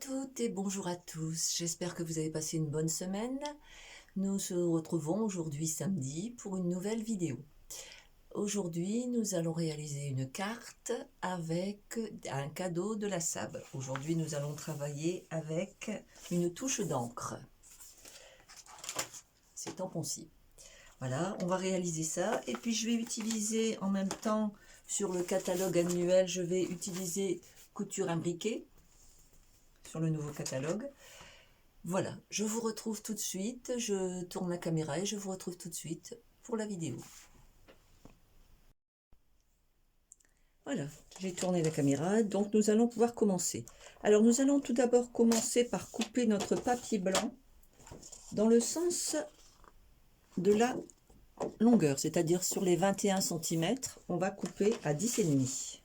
toutes et bonjour à tous, j'espère que vous avez passé une bonne semaine. Nous se retrouvons aujourd'hui samedi pour une nouvelle vidéo. Aujourd'hui, nous allons réaliser une carte avec un cadeau de la SAB. Aujourd'hui, nous allons travailler avec une touche d'encre. C'est tampon-ci. Voilà, on va réaliser ça. Et puis, je vais utiliser en même temps, sur le catalogue annuel, je vais utiliser couture imbriquée sur le nouveau catalogue. Voilà, je vous retrouve tout de suite, je tourne la caméra et je vous retrouve tout de suite pour la vidéo. Voilà, j'ai tourné la caméra, donc nous allons pouvoir commencer. Alors nous allons tout d'abord commencer par couper notre papier blanc dans le sens de la longueur, c'est-à-dire sur les 21 cm, on va couper à 10,5.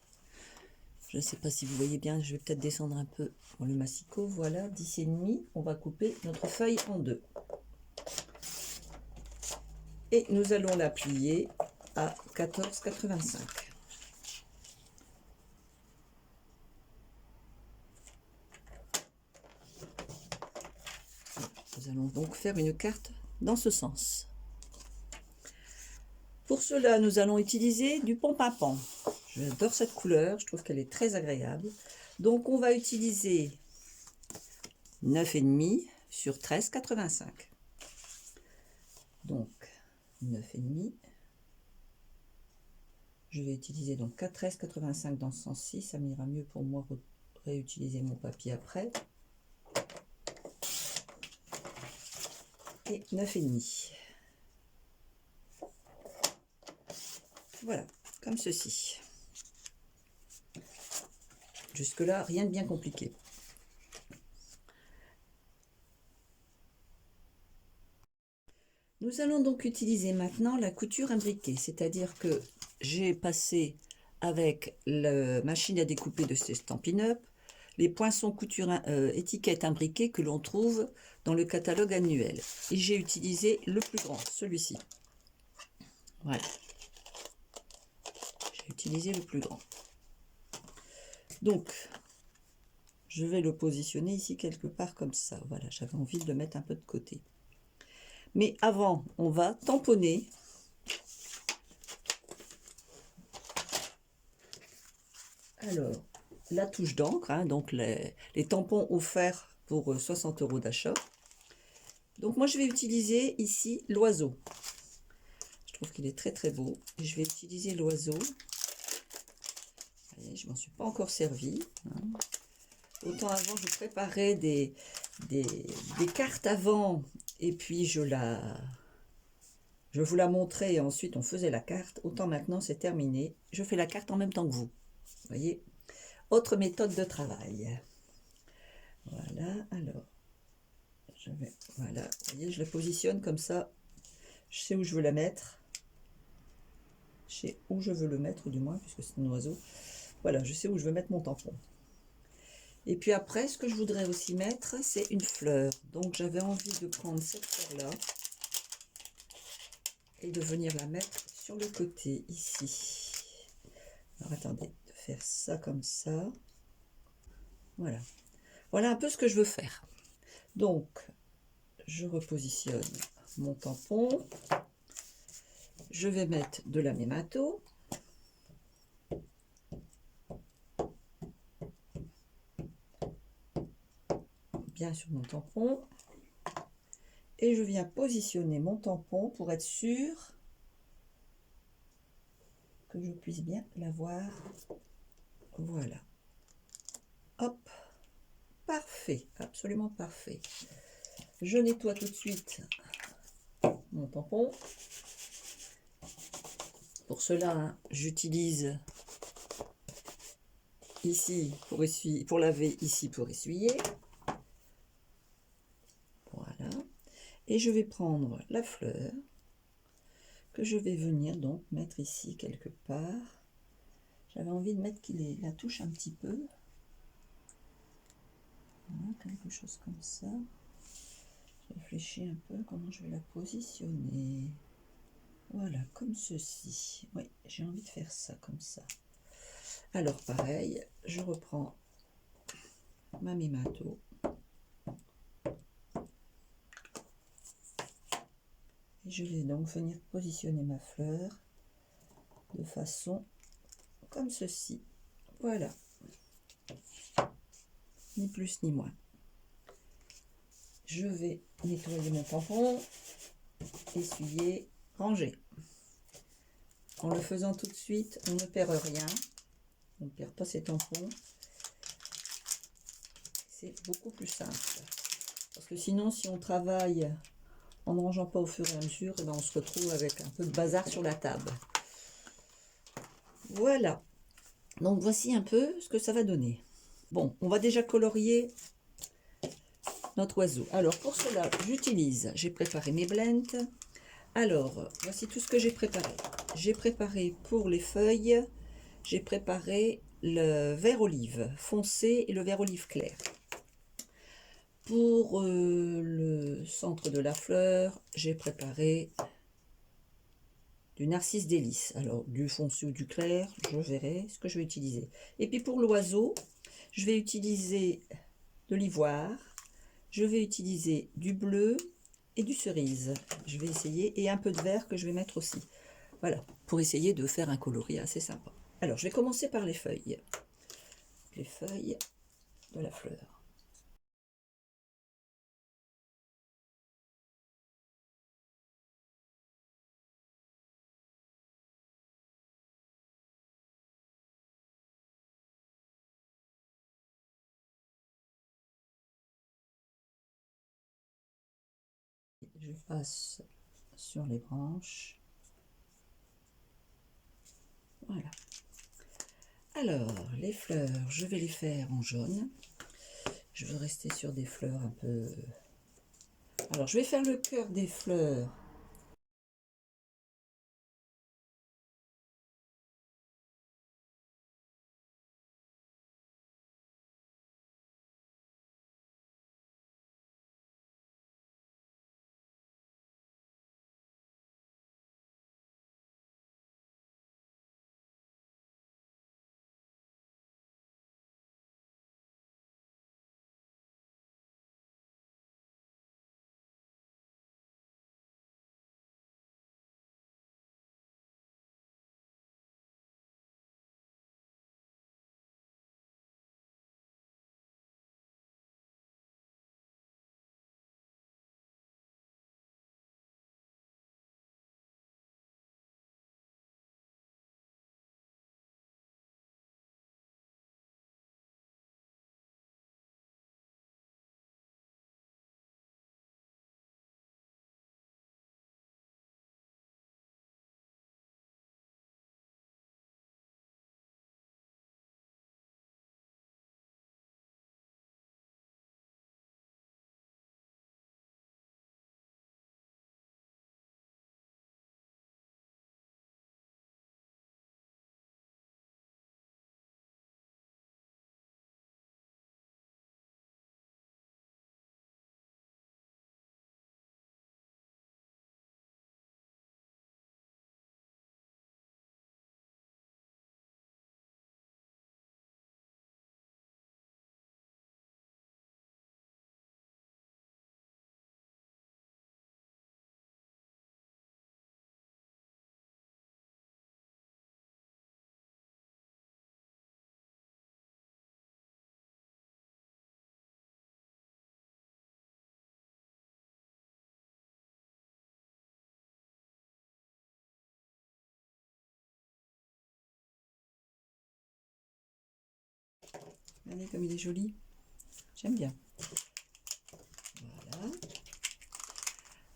Je ne sais pas si vous voyez bien, je vais peut-être descendre un peu pour le massicot. Voilà, 10,5, on va couper notre feuille en deux. Et nous allons la plier à 14,85. Nous allons donc faire une carte dans ce sens. Pour cela, nous allons utiliser du pompe à pan. J'adore cette couleur, je trouve qu'elle est très agréable. Donc on va utiliser 9,5 sur 13,85. Donc 9,5. Je vais utiliser donc 13,85 dans ce sens-ci, ça m'ira mieux pour moi réutiliser mon papier après. Et 9,5. Voilà, comme ceci. Jusque-là, rien de bien compliqué. Nous allons donc utiliser maintenant la couture imbriquée, c'est-à-dire que j'ai passé avec la machine à découper de ces Stampin' Up les poinçons couture étiquettes imbriquées que l'on trouve dans le catalogue annuel. Et j'ai utilisé le plus grand, celui-ci. Voilà. J'ai utilisé le plus grand. Donc, je vais le positionner ici quelque part comme ça. Voilà, j'avais envie de le mettre un peu de côté. Mais avant, on va tamponner. Alors, la touche d'encre, hein, donc les tampons offerts pour 60 € d'achat. Donc moi, je vais utiliser ici l'oiseau. Je trouve qu'il est très très beau. Et je vais utiliser l'oiseau. Je m'en suis pas encore servi. Hein. Autant avant, je préparais des cartes avant, et puis je vous la montrais, et ensuite on faisait la carte. Autant maintenant, c'est terminé. Je fais la carte en même temps que vous. Vous voyez, autre méthode de travail. Voilà, alors, voilà, vous voyez, je la positionne comme ça. Je sais où je veux la mettre. Je sais où je veux le mettre, du moins, puisque c'est un oiseau. Voilà, je sais où je veux mettre mon tampon. Et puis après, ce que je voudrais aussi mettre, c'est une fleur. Donc, j'avais envie de prendre cette fleur-là et de venir la mettre sur le côté, ici. Alors, attendez, de faire ça comme ça. Voilà. Voilà un peu ce que je veux faire. Donc, je repositionne mon tampon. Je vais mettre de la mémato. Bien sur mon tampon. Et je viens positionner mon tampon pour être sûr que je puisse bien l'avoir. Voilà. Hop. Parfait. Absolument parfait. Je nettoie tout de suite mon tampon. Pour cela, hein, j'utilise ici pour essuyer, pour laver, ici pour essuyer. Voilà. Et je vais prendre la fleur que je vais venir donc mettre ici quelque part. J'avais envie de mettre qu'il la touche un petit peu. Voilà, quelque chose comme ça. Je réfléchis un peu comment je vais la positionner. Voilà, comme ceci. Oui, j'ai envie de faire ça comme ça. Alors pareil, je reprends ma mémato. Et je vais donc venir positionner ma fleur de façon comme ceci. Voilà. Ni plus ni moins. Je vais nettoyer mon tampon, essuyer, ranger. En le faisant tout de suite, on ne perd rien. On ne perd pas ses tampons. C'est beaucoup plus simple. Parce que sinon, si on travaille en ne rangeant pas au fur et à mesure, et ben on se retrouve avec un peu de bazar sur la table. Voilà. Donc voici un peu ce que ça va donner. Bon, on va déjà colorier notre oiseau. Alors pour cela, j'ai préparé mes blends. Alors, voici tout ce que j'ai préparé. J'ai préparé pour les feuilles, j'ai préparé le vert olive foncé et le vert olive clair. Pour le centre de la fleur, j'ai préparé du narcisse délice. Alors, du foncé ou du clair, je verrai ce que je vais utiliser. Et puis pour l'oiseau, je vais utiliser de l'ivoire, je vais utiliser du bleu et du cerise. Je vais essayer, et un peu de vert que je vais mettre aussi. Voilà, pour essayer de faire un coloris assez sympa. Alors, je vais commencer par les feuilles. Les feuilles de la fleur. Je passe sur les branches. Voilà. Alors, les fleurs, je vais les faire en jaune. Je veux rester sur des fleurs un peu... Alors, je vais faire le cœur des fleurs. Regardez comme il est joli. J'aime bien. Voilà.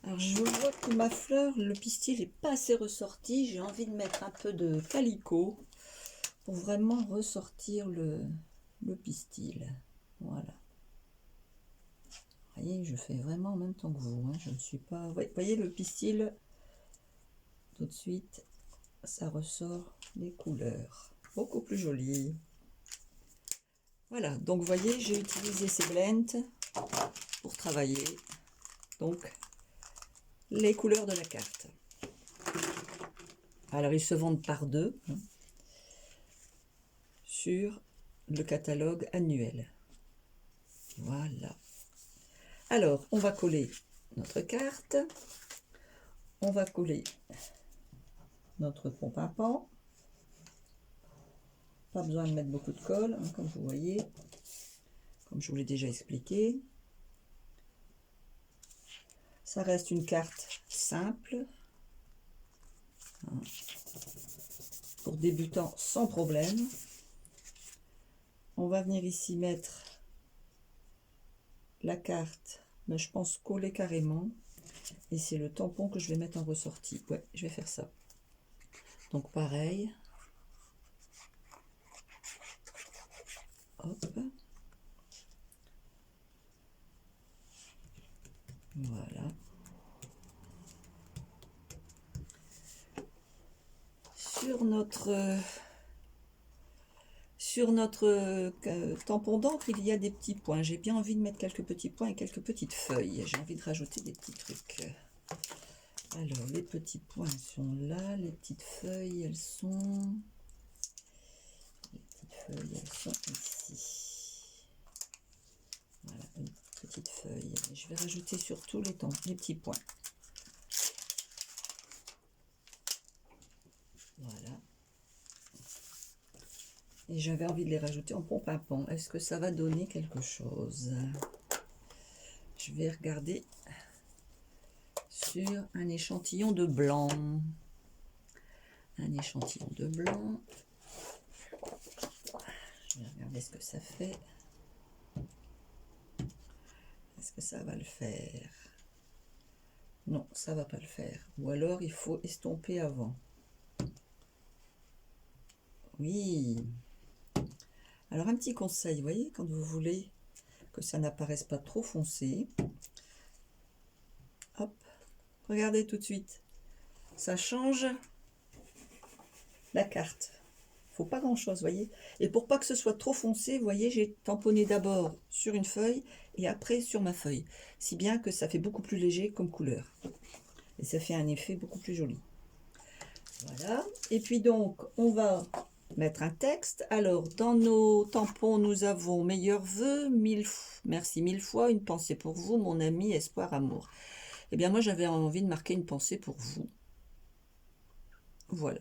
Alors, je vois que ma fleur, le pistil n'est pas assez ressorti. J'ai envie de mettre un peu de calicot pour vraiment ressortir le pistil. Voilà. Vous voyez, je fais vraiment en même temps que vous. Hein. Je ne suis pas... Vous voyez le pistil, tout de suite, ça ressort les couleurs. Beaucoup plus jolies. Voilà, donc vous voyez, j'ai utilisé ces blends pour travailler. Donc, les couleurs de la carte. Alors, ils se vendent par deux hein, sur le catalogue annuel. Voilà. Alors, on va coller notre carte. on va coller notre pompe à pan. Pas besoin de mettre beaucoup de colle, hein, comme vous voyez, comme je vous l'ai déjà expliqué. Ça reste une carte simple, hein, pour débutants sans problème. On va venir ici mettre la carte, mais je pense coller carrément. Et c'est le tampon que je vais mettre en ressortie. Ouais, je vais faire ça. Donc pareil. Hop. Voilà. Sur notre tampon d'encre, il y a des petits points. J'ai bien envie de mettre quelques petits points et quelques petites feuilles. J'ai envie de rajouter des petits trucs. Alors, les petits points sont là. Les petites feuilles, elles sont... Les petites feuilles, elles sont ici. Voilà, une petite feuille. Et je vais rajouter surtout les petits points. Voilà. Et j'avais envie de les rajouter en pompe à pan. Est-ce que ça va donner quelque chose? Je vais regarder sur un échantillon de blanc. Un échantillon de blanc. Je vais regarder ce que ça fait. Est-ce que ça va le faire? Non, ça va pas le faire. Ou alors il faut estomper avant. Oui. Alors un petit conseil, vous voyez, quand vous voulez que ça n'apparaisse pas trop foncé, hop, regardez tout de suite. Ça change la carte. Faut pas grand chose, voyez. Et pour pas que ce soit trop foncé, vous voyez, j'ai tamponné d'abord sur une feuille et après sur ma feuille. Si bien que ça fait beaucoup plus léger comme couleur. Et ça fait un effet beaucoup plus joli. Voilà. Et puis donc, on va mettre un texte. Alors, dans nos tampons, nous avons meilleurs vœux, merci 1000 fois, une pensée pour vous, mon ami, espoir, amour. Eh bien, moi, j'avais envie de marquer une pensée pour vous. Voilà.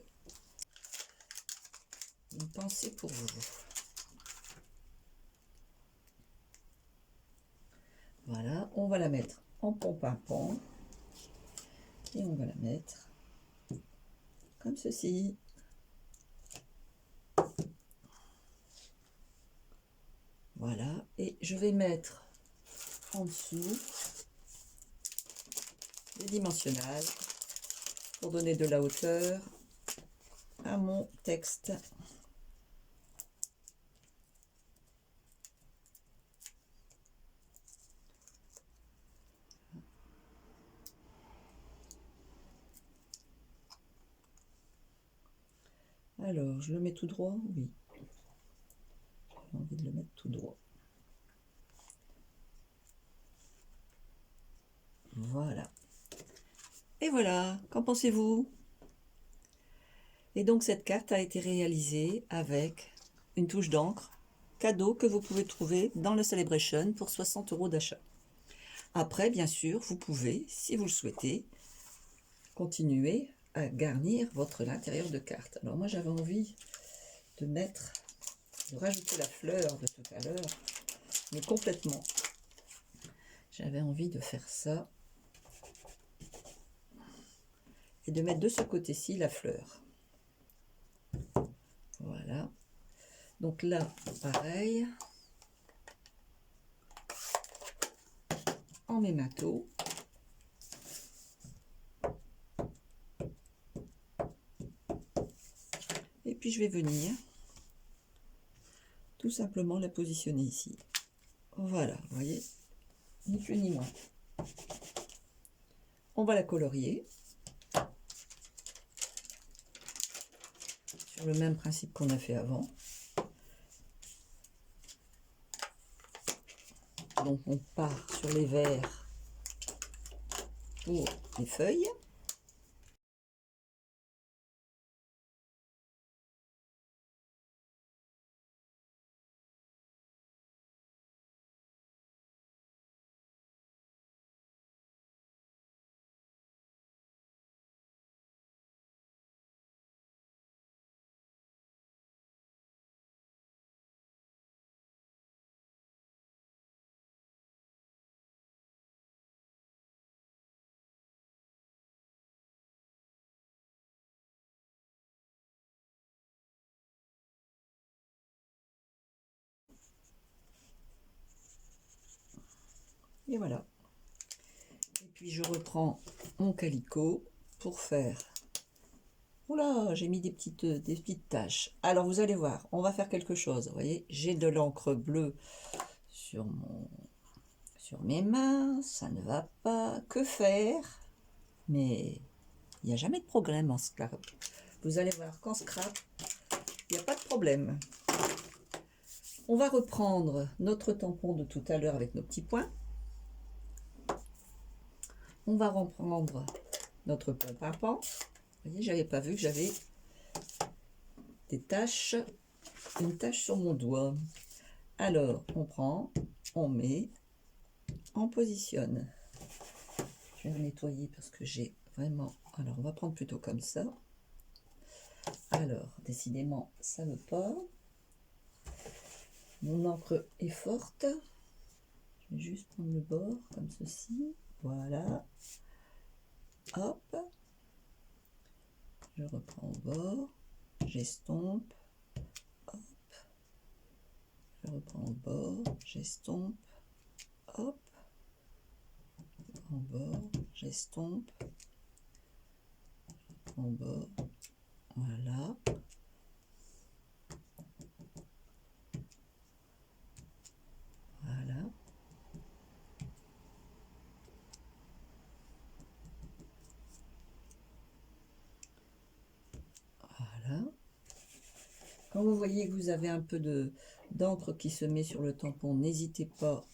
Une pensée pour vous. Voilà, on va la mettre en pompe à pan. Et on va la mettre comme ceci. Voilà, et je vais mettre en dessous les dimensionnales pour donner de la hauteur à mon texte. Alors, je le mets tout droit? Oui. J'ai envie de le mettre tout droit. Voilà. Et voilà, qu'en pensez-vous? Et donc, cette carte a été réalisée avec une touche d'encre, cadeau que vous pouvez trouver dans le Celebration pour 60 € d'achat. Après, bien sûr, vous pouvez, si vous le souhaitez, continuer à garnir l'intérieur de carte. Alors moi, j'avais envie de rajouter la fleur de tout à l'heure, mais complètement. J'avais envie de faire ça et de mettre de ce côté-ci la fleur. Voilà. Donc là, pareil, en mémato. Et puis je vais venir tout simplement la positionner ici. Voilà, vous voyez, ni plus ni moins. On va la colorier sur le même principe qu'on a fait avant. Donc on part sur les verts pour les feuilles. Et voilà. Et puis je reprends mon calicot pour faire... Oula, j'ai mis des petites taches. Alors vous allez voir, on va faire quelque chose. Vous voyez, j'ai de l'encre bleue sur mes mains, ça ne va pas. Que faire? Mais il n'y a jamais de problème en scrap. Vous allez voir qu'en scrap, il n'y a pas de problème. On va reprendre notre tampon de tout à l'heure avec nos petits points. On va reprendre notre pompe à pan. Vous voyez, j'avais pas vu que j'avais des taches, une tache sur mon doigt. Alors, on prend, on met, on positionne. Je vais nettoyer parce que j'ai vraiment... Alors, on va prendre plutôt comme ça. Alors, décidément, ça ne veut pas. Mon encre est forte. Je vais juste prendre le bord comme ceci. Voilà. Hop. Je reprends au bord. J'estompe. Hop. Je reprends au bord. J'estompe. Hop. En bord. J'estompe. En bord. Voilà. Voilà. Voilà. Quand vous voyez que vous avez un peu d'encre qui se met sur le tampon, n'hésitez pas.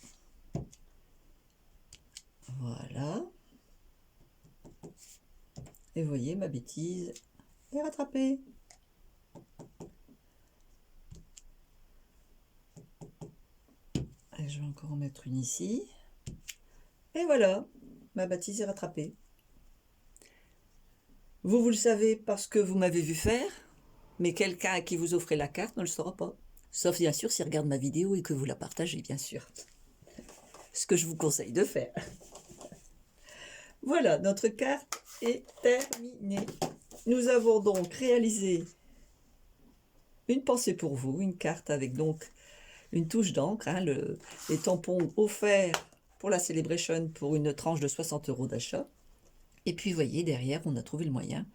Voilà. Et vous voyez, ma bêtise est rattrapée. Et je vais encore en mettre une ici. Et voilà, ma bêtise est rattrapée. Vous le savez parce que vous m'avez vu faire, mais quelqu'un à qui vous offrez la carte ne le saura pas. Sauf bien sûr s'il regarde ma vidéo et que vous la partagez, bien sûr. Ce que je vous conseille de faire. Voilà, notre carte est terminée. Nous avons donc réalisé une pensée pour vous, une carte avec donc une touche d'encre, hein, les tampons offerts pour la Celebration pour une tranche de 60 € d'achat. Et puis, vous voyez, derrière, on a trouvé le moyen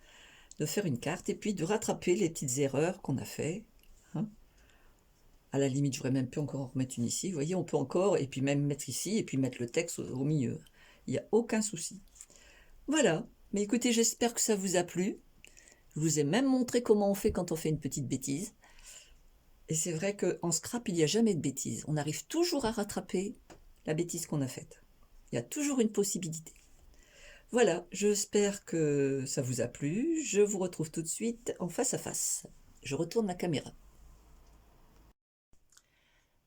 de faire une carte et puis de rattraper les petites erreurs qu'on a fait. Hein. À la limite, j'aurais même pu encore en remettre une ici. Vous voyez, on peut encore, et puis même mettre ici, et puis mettre le texte au milieu. Il n'y a aucun souci. Voilà. Mais écoutez, j'espère que ça vous a plu. Je vous ai même montré comment on fait quand on fait une petite bêtise. Et c'est vrai qu'en scrap, il n'y a jamais de bêtise. On arrive toujours à rattraper la bêtise qu'on a faite. Il y a toujours une possibilité. Voilà, j'espère que ça vous a plu. Je vous retrouve tout de suite en face à face. Je retourne ma caméra.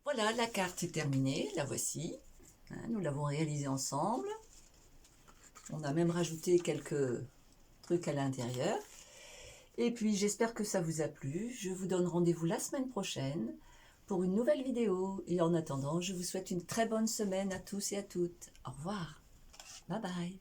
Voilà, la carte est terminée, la voici. Nous l'avons réalisée ensemble. On a même rajouté quelques trucs à l'intérieur. Et puis j'espère que ça vous a plu. Je vous donne rendez-vous la semaine prochaine pour une nouvelle vidéo. Et en attendant, je vous souhaite une très bonne semaine à tous et à toutes. Au revoir. Bye bye.